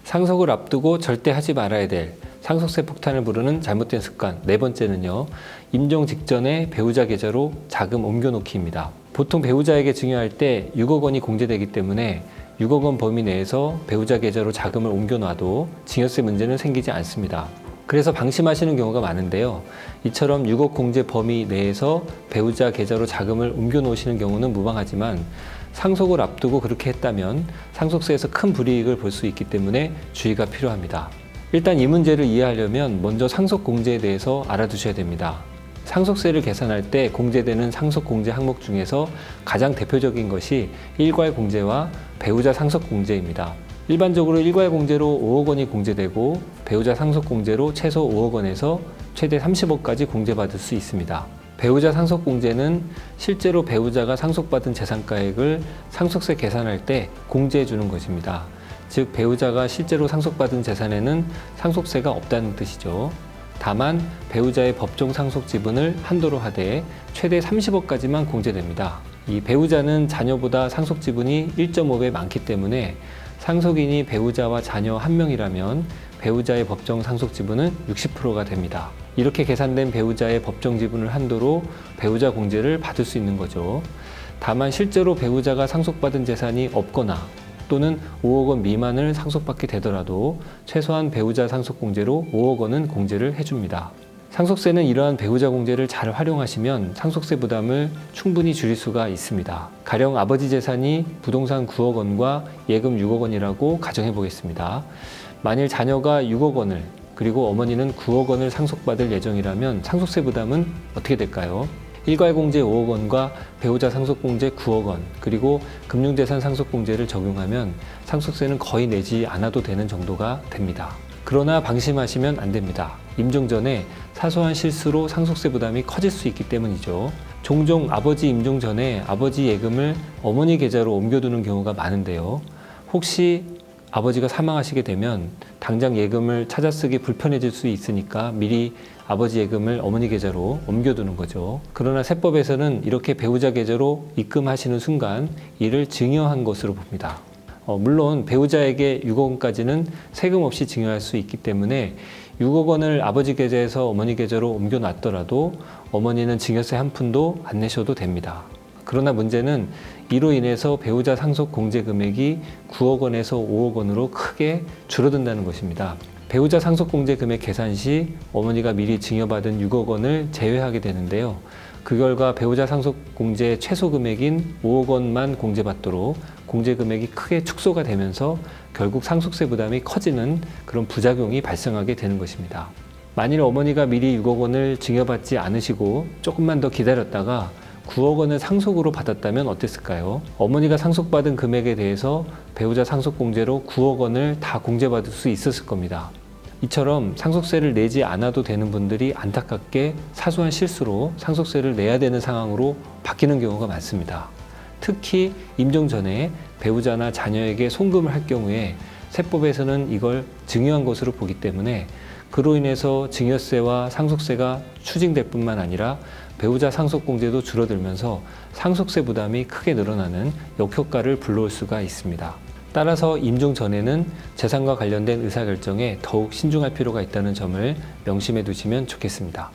상속을 앞두고 절대 하지 말아야 될 상속세 폭탄을 부르는 잘못된 습관. 네 번째는요, 임종 직전에 배우자 계좌로 자금 옮겨놓기입니다. 보통 배우자에게 증여할 때 6억 원이 공제되기 때문에 6억 원 범위 내에서 배우자 계좌로 자금을 옮겨놔도 증여세 문제는 생기지 않습니다. 그래서 방심하시는 경우가 많은데요. 이처럼 6억 공제 범위 내에서 배우자 계좌로 자금을 옮겨놓으시는 경우는 무방하지만 상속을 앞두고 그렇게 했다면 상속세에서 큰 불이익을 볼 수 있기 때문에 주의가 필요합니다. 일단 이 문제를 이해하려면 먼저 상속공제에 대해서 알아두셔야 됩니다. 상속세를 계산할 때 공제되는 상속공제 항목 중에서 가장 대표적인 것이 일괄공제와 배우자 상속공제입니다. 일반적으로 일괄공제로 5억 원이 공제되고 배우자 상속공제로 최소 5억 원에서 최대 30억까지 공제받을 수 있습니다. 배우자 상속공제는 실제로 배우자가 상속받은 재산가액을 상속세 계산할 때 공제해 주는 것입니다. 즉 배우자가 실제로 상속받은 재산에는 상속세가 없다는 뜻이죠. 다만 배우자의 법정 상속 지분을 한도로 하되 최대 30억까지만 공제됩니다. 이 배우자는 자녀보다 상속 지분이 1.5배 많기 때문에 상속인이 배우자와 자녀 한 명이라면 배우자의 법정 상속 지분은 60%가 됩니다. 이렇게 계산된 배우자의 법정 지분을 한도로 배우자 공제를 받을 수 있는 거죠. 다만 실제로 배우자가 상속받은 재산이 없거나 또는 5억 원 미만을 상속받게 되더라도 최소한 배우자 상속공제로 5억 원은 공제를 해줍니다. 상속세는 이러한 배우자 공제를 잘 활용하시면 상속세 부담을 충분히 줄일 수가 있습니다. 가령 아버지 재산이 부동산 9억 원과 예금 6억 원이라고 가정해 보겠습니다. 만일 자녀가 6억 원을 그리고 어머니는 9억 원을 상속받을 예정이라면 상속세 부담은 어떻게 될까요? 일괄공제 5억 원과 배우자 상속공제 9억 원, 그리고 금융재산 상속공제를 적용하면 상속세는 거의 내지 않아도 되는 정도가 됩니다. 그러나 방심하시면 안 됩니다. 임종 전에 사소한 실수로 상속세 부담이 커질 수 있기 때문이죠. 종종 아버지 임종 전에 아버지 예금을 어머니 계좌로 옮겨두는 경우가 많은데요. 혹시 아버지가 사망하시게 되면 당장 예금을 찾아 쓰기 불편해질 수 있으니까 미리 아버지 예금을 어머니 계좌로 옮겨두는 거죠. 그러나 세법에서는 이렇게 배우자 계좌로 입금하시는 순간 이를 증여한 것으로 봅니다. 물론 배우자에게 6억 원까지는 세금 없이 증여할 수 있기 때문에 6억 원을 아버지 계좌에서 어머니 계좌로 옮겨놨더라도 어머니는 증여세 한 푼도 안 내셔도 됩니다. 그러나 문제는 이로 인해서 배우자 상속 공제 금액이 9억 원에서 5억 원으로 크게 줄어든다는 것입니다. 배우자 상속 공제 금액 계산 시 어머니가 미리 증여받은 6억 원을 제외하게 되는데요. 그 결과 배우자 상속 공제 최소 금액인 5억 원만 공제받도록 공제 금액이 크게 축소가 되면서 결국 상속세 부담이 커지는 그런 부작용이 발생하게 되는 것입니다. 만일 어머니가 미리 6억 원을 증여받지 않으시고 조금만 더 기다렸다가 9억 원을 상속으로 받았다면 어땠을까요? 어머니가 상속받은 금액에 대해서 배우자 상속공제로 9억 원을 다 공제받을 수 있었을 겁니다. 이처럼 상속세를 내지 않아도 되는 분들이 안타깝게 사소한 실수로 상속세를 내야 되는 상황으로 바뀌는 경우가 많습니다. 특히 임종 전에 배우자나 자녀에게 송금을 할 경우에 세법에서는 이걸 증여한 것으로 보기 때문에 그로 인해서 증여세와 상속세가 추징될 뿐만 아니라 배우자 상속공제도 줄어들면서 상속세 부담이 크게 늘어나는 역효과를 불러올 수가 있습니다. 따라서 임종 전에는 재산과 관련된 의사결정에 더욱 신중할 필요가 있다는 점을 명심해 두시면 좋겠습니다.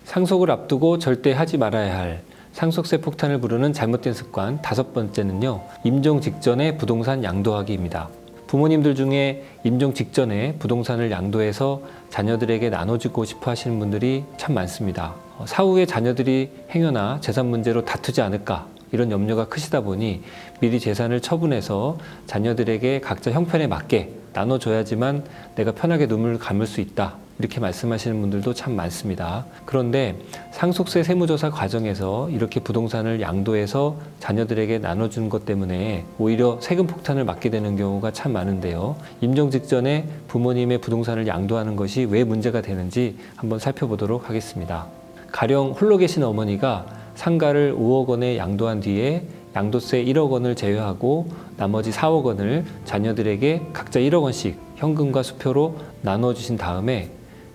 상속을 앞두고 절대 하지 말아야 할 상속세 폭탄을 부르는 잘못된 습관 다섯 번째는요, 임종 직전에 부동산 양도하기입니다. 부모님들 중에 임종 직전에 부동산을 양도해서 자녀들에게 나눠주고 싶어 하시는 분들이 참 많습니다. 사후에 자녀들이 행여나 재산 문제로 다투지 않을까 이런 염려가 크시다 보니 미리 재산을 처분해서 자녀들에게 각자 형편에 맞게 나눠줘야지만 내가 편하게 눈물을 감을 수 있다, 이렇게 말씀하시는 분들도 참 많습니다. 그런데 상속세 세무조사 과정에서 이렇게 부동산을 양도해서 자녀들에게 나눠주는 것 때문에 오히려 세금 폭탄을 맞게 되는 경우가 참 많은데요. 임종 직전에 부모님의 부동산을 양도하는 것이 왜 문제가 되는지 한번 살펴보도록 하겠습니다. 가령 홀로 계신 어머니가 상가를 5억 원에 양도한 뒤에 양도세 1억 원을 제외하고 나머지 4억 원을 자녀들에게 각자 1억 원씩 현금과 수표로 나눠주신 다음에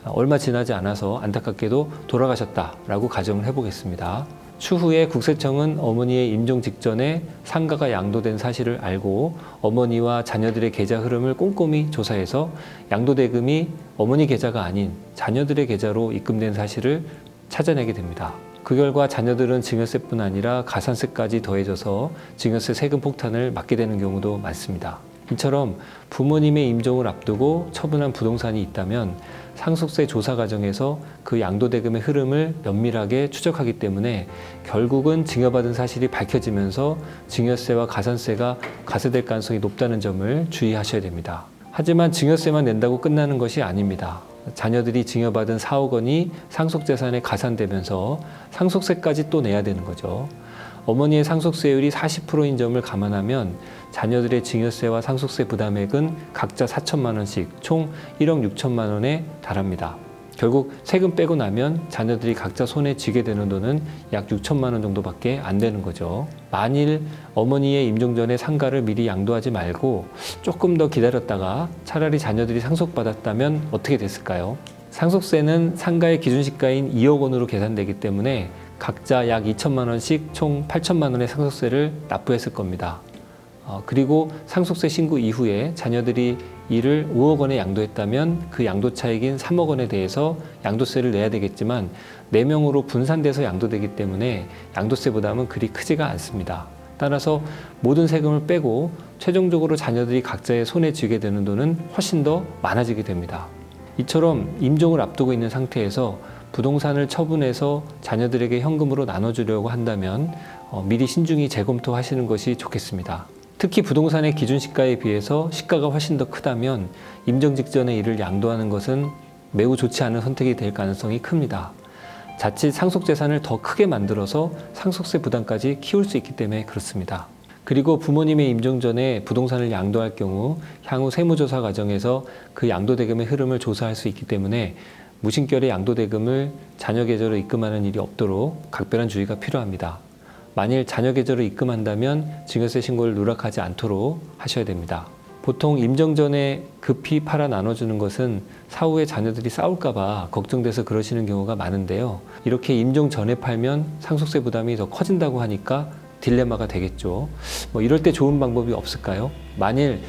얼마 지나지 않아서 안타깝게도 돌아가셨다라고 가정을 해보겠습니다. 추후에 국세청은 어머니의 임종 직전에 상가가 양도된 사실을 알고 어머니와 자녀들의 계좌 흐름을 꼼꼼히 조사해서 양도대금이 어머니 계좌가 아닌 자녀들의 계좌로 입금된 사실을 찾아내게 됩니다. 그 결과 자녀들은 증여세뿐 아니라 가산세까지 더해져서 증여세 세금 폭탄을 맞게 되는 경우도 많습니다. 이처럼 부모님의 임종을 앞두고 처분한 부동산이 있다면 상속세 조사 과정에서 그 양도대금의 흐름을 면밀하게 추적하기 때문에 결국은 증여받은 사실이 밝혀지면서 증여세와 가산세가 과세될 가능성이 높다는 점을 주의하셔야 됩니다. 하지만 증여세만 낸다고 끝나는 것이 아닙니다. 자녀들이 증여받은 4억 원이 상속재산에 가산되면서 상속세까지 또 내야 되는 거죠. 어머니의 상속세율이 40%인 점을 감안하면 자녀들의 증여세와 상속세 부담액은 각자 4천만 원씩 총 1억 6천만 원에 달합니다. 결국 세금 빼고 나면 자녀들이 각자 손에 쥐게 되는 돈은 약 6천만 원 정도밖에 안 되는 거죠. 만일 어머니의 임종 전에 상가를 미리 양도하지 말고 조금 더 기다렸다가 차라리 자녀들이 상속받았다면 어떻게 됐을까요? 상속세는 상가의 기준시가인 2억 원으로 계산되기 때문에 각자 약 2천만 원씩 총 8천만 원의 상속세를 납부했을 겁니다. 그리고 상속세 신고 이후에 자녀들이 이를 5억 원에 양도했다면 그 양도 차익인 3억 원에 대해서 양도세를 내야 되겠지만 4명으로 분산돼서 양도되기 때문에 양도세 부담은 그리 크지가 않습니다. 따라서 모든 세금을 빼고 최종적으로 자녀들이 각자의 손에 쥐게 되는 돈은 훨씬 더 많아지게 됩니다. 이처럼 임종을 앞두고 있는 상태에서 부동산을 처분해서 자녀들에게 현금으로 나눠주려고 한다면 미리 신중히 재검토하시는 것이 좋겠습니다. 특히 부동산의 기준 시가에 비해서 시가가 훨씬 더 크다면 임종 직전에 이를 양도하는 것은 매우 좋지 않은 선택이 될 가능성이 큽니다. 자칫 상속재산을 더 크게 만들어서 상속세 부담까지 키울 수 있기 때문에 그렇습니다. 그리고 부모님의 임종 전에 부동산을 양도할 경우 향후 세무조사 과정에서 그 양도대금의 흐름을 조사할 수 있기 때문에 무심결에 양도대금을 자녀 계좌로 입금하는 일이 없도록 각별한 주의가 필요합니다. 만일 자녀 계좌로 입금한다면 증여세 신고를 누락하지 않도록 하셔야 됩니다. 보통 임종 전에 급히 팔아 나눠주는 것은 사후에 자녀들이 싸울까봐 걱정돼서 그러시는 경우가 많은데요. 이렇게 임종 전에 팔면 상속세 부담이 더 커진다고 하니까 딜레마가 되겠죠. 이럴 때 좋은 방법이 없을까요? 만일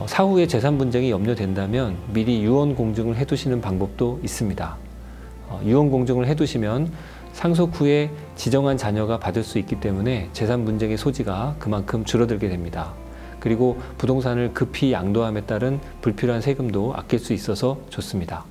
사후에 재산 분쟁이 염려된다면 미리 유언 공증을 해두시는 방법도 있습니다. 유언 공증을 해두시면 상속 후에 지정한 자녀가 받을 수 있기 때문에 재산 분쟁의 소지가 그만큼 줄어들게 됩니다. 그리고 부동산을 급히 양도함에 따른 불필요한 세금도 아낄 수 있어서 좋습니다.